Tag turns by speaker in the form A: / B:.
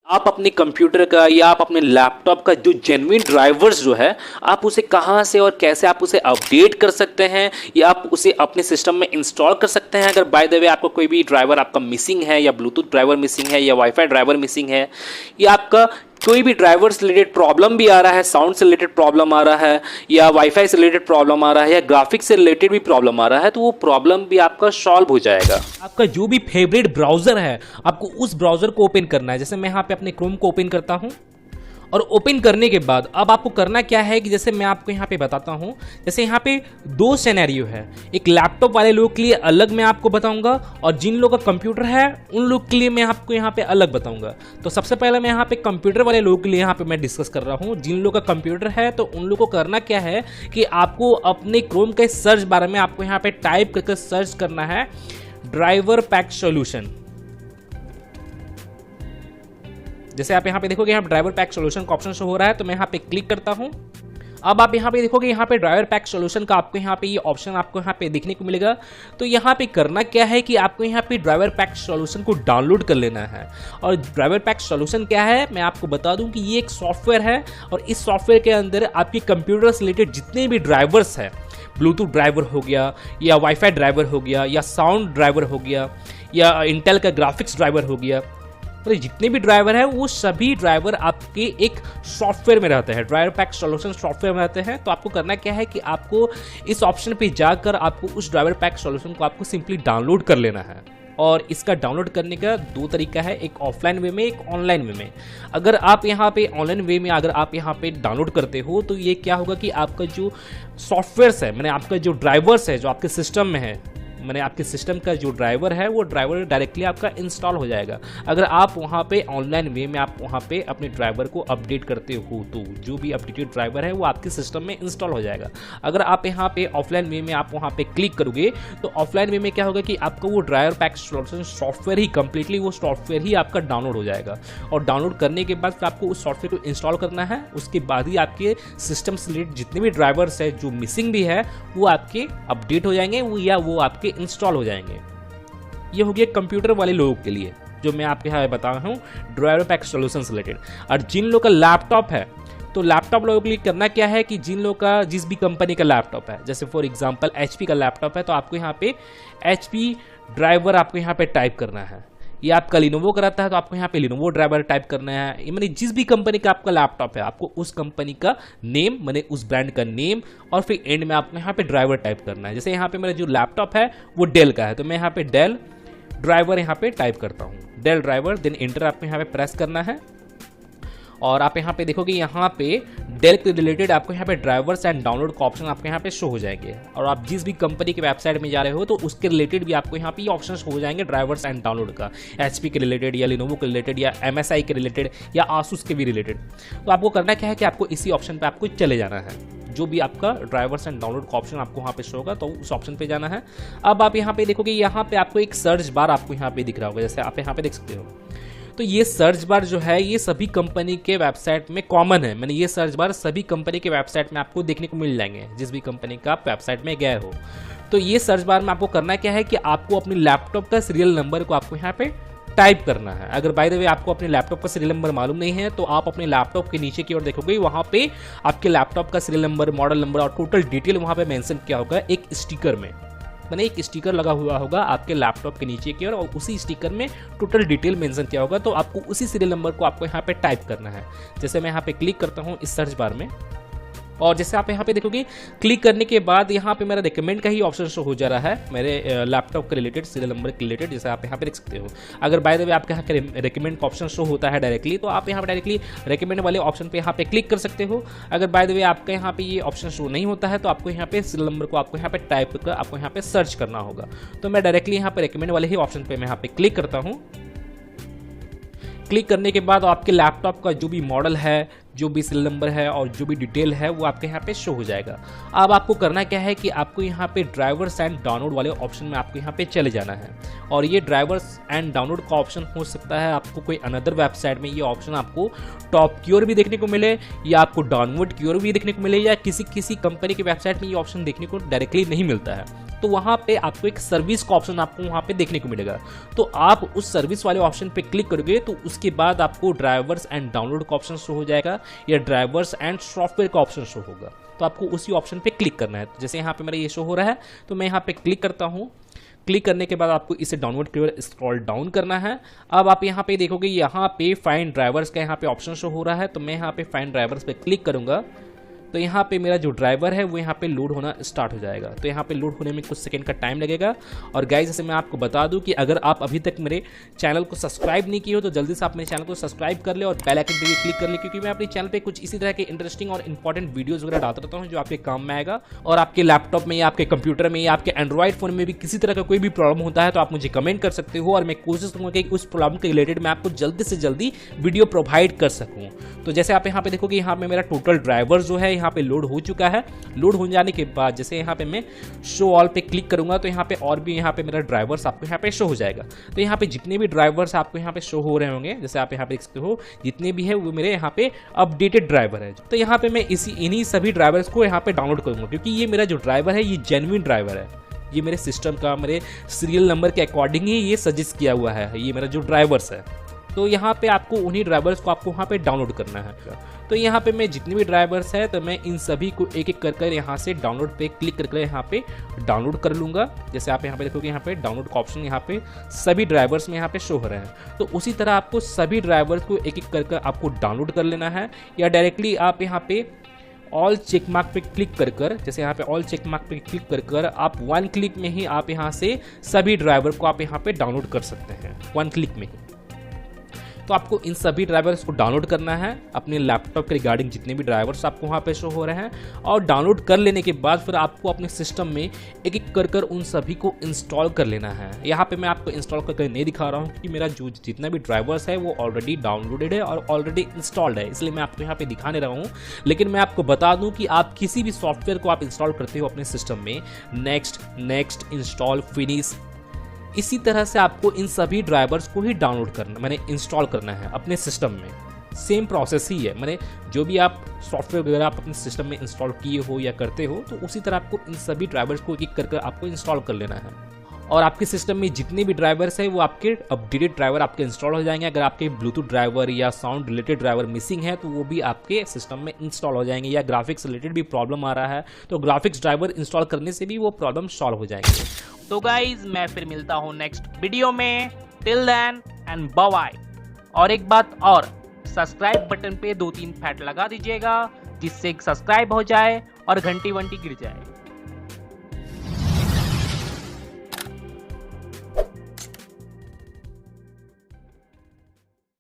A: आप अपने कंप्यूटर का या आप अपने लैपटॉप का जो जेन्युइन ड्राइवर्स जो है, आप उसे कहाँ से और कैसे आप उसे अपडेट कर सकते हैं या आप उसे अपने सिस्टम में इंस्टॉल कर सकते हैं। अगर बाय द वे आपका कोई भी ड्राइवर आपका मिसिंग है या ब्लूटूथ ड्राइवर मिसिंग है या वाईफाई ड्राइवर मिसिंग है या आपका कोई भी ड्राइवर से रिलेटेड प्रॉब्लम भी आ रहा है, साउंड से रिलेटेड प्रॉब्लम आ रहा है या वाईफाई से रिलेटेड प्रॉब्लम आ रहा है या ग्राफिक्स से रिलेटेड भी प्रॉब्लम आ रहा है, तो वो प्रॉब्लम भी आपका सॉल्व हो जाएगा।
B: आपका जो भी फेवरेट ब्राउजर है आपको उस ब्राउजर को ओपन करना है। जैसे मैं यहाँ पे अपने क्रोम को ओपन करता हूँ और ओपन करने के बाद अब आपको करना क्या है कि जैसे मैं आपको यहाँ पे बताता हूँ, जैसे यहाँ पे दो सिनेरियो है, एक लैपटॉप वाले लोग के लिए अलग मैं आपको बताऊंगा और जिन लोगों का कंप्यूटर है उन लोग के लिए मैं आपको यहाँ पे अलग बताऊंगा। तो सबसे पहले मैं यहाँ पे कंप्यूटर वाले लोगों के लिए यहाँ पे मैं डिस्कस कर रहा हूँ। जिन लोगों का कंप्यूटर है तो उन लोगों को करना क्या है कि आपको अपने क्रोम के सर्च बारे में आपको यहाँ पे टाइप करके सर्च करना है ड्राइवर पैक सॉल्यूशन। जैसे आप यहाँ पे देखोगे यहाँ ड्राइवर पैक सॉल्यूशन का ऑप्शन शो हो रहा है, तो मैं यहाँ पे क्लिक करता हूँ। अब आप यहाँ पे देखोगे यहाँ पे ड्राइवर पैक सॉल्यूशन का आपको यहाँ पे ये ऑप्शन आपको यहाँ पे देखने को मिलेगा। तो यहाँ पे करना क्या है कि आपको यहाँ पे ड्राइवर पैक सॉल्यूशन को डाउनलोड कर लेना है। और ड्राइवर पैक सॉल्यूशन क्या है मैं आपको बता दूं कि ये एक सॉफ्टवेयर है और इस सॉफ्टवेयर के अंदर आपके कंप्यूटर से रिलेटेड जितने भी ड्राइवर्स हैं, ब्लूटूथ ड्राइवर हो गया या वाईफाई ड्राइवर हो गया या साउंड ड्राइवर हो गया या इंटेल का ग्राफिक्स ड्राइवर हो गया, तो जितने भी ड्राइवर है वो सभी ड्राइवर आपके एक सॉफ्टवेयर में रहते हैं, ड्राइवर पैक सॉल्यूशन सॉफ्टवेयर में रहते हैं। तो आपको करना क्या है कि आपको इस ऑप्शन पे जाकर आपको उस ड्राइवर पैक सॉल्यूशन को आपको सिंपली डाउनलोड कर लेना है। और इसका डाउनलोड करने का दो तरीका है, एक ऑफलाइन वे में एक ऑनलाइन वे में। अगर आप यहाँ पे ऑनलाइन वे में अगर आप यहाँ पे डाउनलोड करते हो तो ये क्या होगा कि आपका जो सॉफ्टवेयर है, मैंने आपका जो ड्राइवर्स है जो आपके सिस्टम में है, मैंने आपके सिस्टम का जो ड्राइवर है वो ड्राइवर डायरेक्टली आपका इंस्टॉल हो जाएगा। अगर आप वहाँ पे ऑनलाइन वे में आप वहाँ पे अपने ड्राइवर को अपडेट करते हो तो जो भी अपडेटेड ड्राइवर है वो आपके सिस्टम में इंस्टॉल हो जाएगा। अगर आप यहाँ पे ऑफलाइन वे में आप वहाँ पे क्लिक करोगे तो ऑफलाइन वे में क्या होगा कि आपका वो ड्राइवर पैक सॉल्यूशन सॉफ्टवेयर ही कंप्लीटली वो सॉफ्टवेयर ही आपका डाउनलोड हो जाएगा। और डाउनलोड करने के बाद फिर आपको उस सॉफ्टवेयर को इंस्टॉल करना है। उसके बाद ही आपके सिस्टम से रिलेटेड जितने भी ड्राइवर्स है जो मिसिंग भी है वो आपके अपडेट हो जाएंगे या वो आपके इंस्टॉल हो जाएंगे। ये हो गया कंप्यूटर वाले लोगों के लिए जो मैं आपके यहाँ बता रहा हूँ ड्राइवर पैक सॉल्यूशन से रिलेटेड। और जिन लोगों का लैपटॉप है तो लैपटॉप लोगों के लिए करना क्या है कि जिन लोगों का जिस भी कंपनी का लैपटॉप है, जैसे फॉर एग्जांपल एचपी का लैपटॉप है तो आपको यहाँ पे एचपी ड्राइवर आपको यहाँ पे टाइप करना है। या आपका लिनोवो का रहता है तो आपको यहाँ पे लिनोवो ड्राइवर टाइप करना है। मैंने जिस भी कंपनी का आपका लैपटॉप है आपको उस कंपनी का नेम, मैंने उस ब्रांड का नेम और फिर एंड में आपको यहाँ पे ड्राइवर टाइप करना है। जैसे यहाँ पे मेरा जो लैपटॉप है वो डेल का है तो मैं यहाँ पे डेल ड्राइवर यहाँ पे टाइप करता हूँ, डेल ड्राइवर, देन इंटर आपको यहाँ पे प्रेस करना है। और आप यहाँ पे देखोगे यहाँ पे डेल के रिलेटेड आपको यहाँ पे ड्राइवर्स एंड डाउनलोड का ऑप्शन आपको यहाँ पे शो हो जाएंगे। और आप जिस भी कंपनी के वेबसाइट में जा रहे हो तो उसके रिलेटेड भी आपको यहाँ पे ये ऑप्शन हो जाएंगे ड्राइवर्स एंड डाउनलोड का, एचपी के रिलेटेड या लिनोवो के रिलेटेड या एमएसआई के रिलेटेड या आसूस के भी रिलेटेड। तो आपको करना क्या है कि आपको इसी ऑप्शन पर आपको चले जाना है। जो भी आपका ड्राइवर्स एंड डाउनलोड का ऑप्शन आपको वहाँ पे शो होगा तो उस ऑप्शन पे जाना है। अब आप यहाँ पे देखोगे यहाँ पे आपको एक सर्च बार आपको यहाँ पे दिख रहा होगा, जैसे आप यहाँ पे देख सकते हो। तो ये सर्च बार जो है ये सभी कंपनी के वेबसाइट में कॉमन है। मैंने ये सर्च बार सभी कंपनी के वेबसाइट में आपको देखने को मिल जाएंगे जिस भी कंपनी का आप वेबसाइट में गए हो। तो ये सर्च बार में आपको करना क्या है कि आपको अपने लैपटॉप का सीरियल नंबर को आपको यहाँ पे टाइप करना है। अगर बाय द वे आपको अपने लैपटॉप का सीरियल नंबर मालूम नहीं है तो आप अपने लैपटॉप के नीचे की ओर देखोगे वहाँ पे आपके लैपटॉप का सीरियल नंबर, मॉडल नंबर और टोटल डिटेल वहाँ पे मेंशन किया होगा एक स्टिकर में। मैंने एक स्टिकर लगा हुआ होगा आपके लैपटॉप के नीचे की ओर और उसी स्टिकर में टोटल डिटेल मेंशन किया होगा। तो आपको उसी सीरियल नंबर को आपको यहाँ पे टाइप करना है। जैसे मैं यहाँ पे क्लिक करता हूँ इस सर्च बार में और जैसे आप यहाँ पे देखोगे क्लिक करने के बाद यहाँ पे मेरा रिकमेंड का ही ऑप्शन शो हो जा रहा है मेरे लैपटॉप के रिलेटेड, सीरियल नंबर के रिलेटेड, जैसे आप यहाँ पे देख सकते हो। अगर बाय द वे आपके यहाँ पे रिकमेंड का ऑप्शन शो होता है डायरेक्टली तो आप यहाँ पे डायरेक्टली रिकमेंड वाले ऑप्शन पे यहाँ पे क्लिक कर सकते हो। अगर बाय द वे आपके यहाँ पे ये ऑप्शन शो नहीं होता है तो आपको यहाँ पे सीरियल नंबर को आपको यहाँ पे टाइप कर आपको यहाँ पे सर्च करना होगा। तो मैं डायरेक्टली यहाँ पे रिकमेंड वाले ही ऑप्शन पे मैं यहाँ पे क्लिक करता हूँ। क्लिक करने के बाद आपके लैपटॉप का जो भी मॉडल है, जो भी सीरियल नंबर है और जो भी डिटेल है वो आपके यहाँ पे शो हो जाएगा। अब आपको करना क्या है कि आपको यहाँ पे ड्राइवर्स एंड डाउनलोड वाले ऑप्शन में आपको यहाँ पे चले जाना है। और ये ड्राइवर्स एंड डाउनलोड का ऑप्शन हो सकता है आपको कोई अनदर वेबसाइट में ये ऑप्शन आपको टॉप की ओर भी देखने को मिले, या आपको डाउनवर्ड की ओर भी देखने को मिले, या किसी कंपनी की वेबसाइट में ये ऑप्शन देखने को डायरेक्टली नहीं मिलता है। तो वहाँ पे आपको एक सर्विस का ऑप्शन आपको वहाँ पे देखने को मिलेगा। तो आप उस सर्विस वाले ऑप्शन पे क्लिक करोगे तो उसके बाद आपको ड्राइवर्स एंड डाउनलोड का ऑप्शन शो हो जाएगा या ड्राइवर्स एंड सॉफ्टवेयर का ऑप्शन शो होगा। तो आपको उसी ऑप्शन पे क्लिक करना है। तो जैसे यहाँ पे मेरा ये शो हो रहा है तो मैं यहाँ पे क्लिक करता हूँ। क्लिक करने के बाद आपको इसे डाउनलोड की ओर स्क्रॉल डाउन करना है। अब आप यहाँ पे देखोगे यहाँ पे फाइंड ड्राइवर्स का यहाँ पे ऑप्शन शो हो रहा है। तो मैं यहाँ पे फाइंड ड्राइवर्स पे क्लिक करूंगा तो यहाँ पे मेरा जो ड्राइवर है वो यहाँ पे लोड होना स्टार्ट हो जाएगा। तो यहाँ पे लोड होने में कुछ सेकंड का टाइम लगेगा। और गाइस जैसे मैं आपको बता दूं कि अगर आप अभी तक मेरे चैनल को सब्सक्राइब नहीं किए हो तो जल्दी से आप मेरे चैनल को सब्सक्राइब कर ले और बेल आइकन पे भी क्लिक कर ले, क्योंकि मैं अपने चैनल पे कुछ इसी तरह के इंटरेस्टिंग और इंपॉर्टेंट वीडियोज वगैरह डालता रहता हूँ जो आपके काम में आएगा। और आपके लैपटॉप में या आपके कंप्यूटर में या आपके एंड्रॉइड फोन में भी किसी तरह का कोई भी प्रॉब्लम होता है तो आप मुझे कमेंट कर सकते हो और मैं कोशिश करूँगा कि उस प्रॉब्लम के रिलेटेड मैं आपको जल्दी से जल्दी वीडियो प्रोवाइड कर सकूँ। तो जैसे आप यहाँ पे देखोगे यहाँ पे मेरा टोटल ड्राइवर जो है यहाँ पे लोड हो चुका है। लोड हो जाने के बाद जैसे यहाँ पे मैं शो ऑल पे क्लिक करूंगा तो यहाँ पे और भी यहाँ पे मेरा ड्राइवर्स आपको यहाँ पे शो हो जाएगा। तो यहाँ पे जितने भी ड्राइवर्स आपको यहाँ पे शो हो रहे होंगे, जैसे आप यहाँ पे देख सकते हो जितने भी है वो मेरे यहाँ पे अपडेटेड ड्राइवर है। तो यहाँ पे मैं इन्हीं सभी ड्राइवर्स को यहाँ पे डाउनलोड करूंगा, क्योंकि ये मेरा जो ड्राइवर है ये जेन्युइन ड्राइवर है। ये मेरे सिस्टम का मेरे सीरियल नंबर के अकॉर्डिंग ही ये सजेस्ट किया हुआ है, ये मेरा जो ड्राइवर्स है। तो यहाँ पे आपको उन्हीं ड्राइवर्स को आपको वहाँ पे डाउनलोड करना है। तो यहाँ पे मैं जितने भी ड्राइवर्स है तो मैं इन सभी को एक एक कर यहाँ से डाउनलोड पे क्लिक करके यहाँ पे डाउनलोड कर लूँगा। जैसे आप यहाँ पे देखोगे यहाँ पे डाउनलोड का ऑप्शन यहाँ पे सभी ड्राइवर्स में यहाँ पे शो हो रहे हैं। तो उसी तरह आपको सभी ड्राइवर्स को एक एक करके आपको डाउनलोड कर लेना है, या डायरेक्टली आप यहाँ पे ऑल चेक मार्क पे क्लिक कर जैसे यहाँ पे ऑल चेक मार्क पे क्लिक कर आप वन क्लिक में ही आप यहाँ से सभी ड्राइवर को आप यहाँ पे डाउनलोड कर सकते हैं, वन क्लिक में ही। तो आपको इन सभी ड्राइवर्स को डाउनलोड करना है अपने लैपटॉप के रिगार्डिंग जितने भी ड्राइवर्स आपको वहाँ पे शो हो रहे हैं, और डाउनलोड कर लेने के बाद फिर आपको अपने सिस्टम में एक एक कर उन सभी को इंस्टॉल कर लेना है। यहाँ पे मैं आपको इंस्टॉल करके नहीं दिखा रहा हूँ क्योंकि मेरा जो जितना भी ड्राइवर्स है वो ऑलरेडी डाउनलोडेड है और ऑलरेडी इंस्टॉल्ड है, इसलिए मैं आपको यहाँ पे दिखा नहीं रहा हूँ। लेकिन मैं आपको बता दूँ कि आप किसी भी सॉफ्टवेयर को आप इंस्टॉल करते हो अपने सिस्टम में, नेक्स्ट इंस्टॉल फिनिश, इसी तरह से आपको इन सभी ड्राइवर्स को ही डाउनलोड करना मैंने इंस्टॉल करना है अपने सिस्टम में। सेम प्रोसेस ही है, मैंने जो भी आप सॉफ्टवेयर वगैरह आप अपने सिस्टम में इंस्टॉल किए हो या करते हो तो उसी तरह आपको इन सभी ड्राइवर्स को एक करके आपको इंस्टॉल कर लेना है। और आपके सिस्टम में जितने भी ड्राइवर्स हैं वो आपके अपडेटेड ड्राइवर आपके इंस्टॉल हो जाएंगे। अगर आपके ब्लूटूथ ड्राइवर या साउंड रिलेटेड ड्राइवर मिसिंग है तो वो भी आपके सिस्टम में इंस्टॉल हो जाएंगे, या ग्राफिक्स रिलेटेड भी प्रॉब्लम आ रहा है तो ग्राफिक्स ड्राइवर इंस्टॉल करने से भी वो प्रॉब्लम सॉल्व हो जाएंगे।
A: तो गाइज मैं फिर मिलता हूँ नेक्स्ट वीडियो में, till then and bye bye. और एक बात और, सब्सक्राइब बटन पे 2-3 फैट लगा दीजिएगा जिससे सब्सक्राइब हो जाए और घंटी वंटी गिर जाए।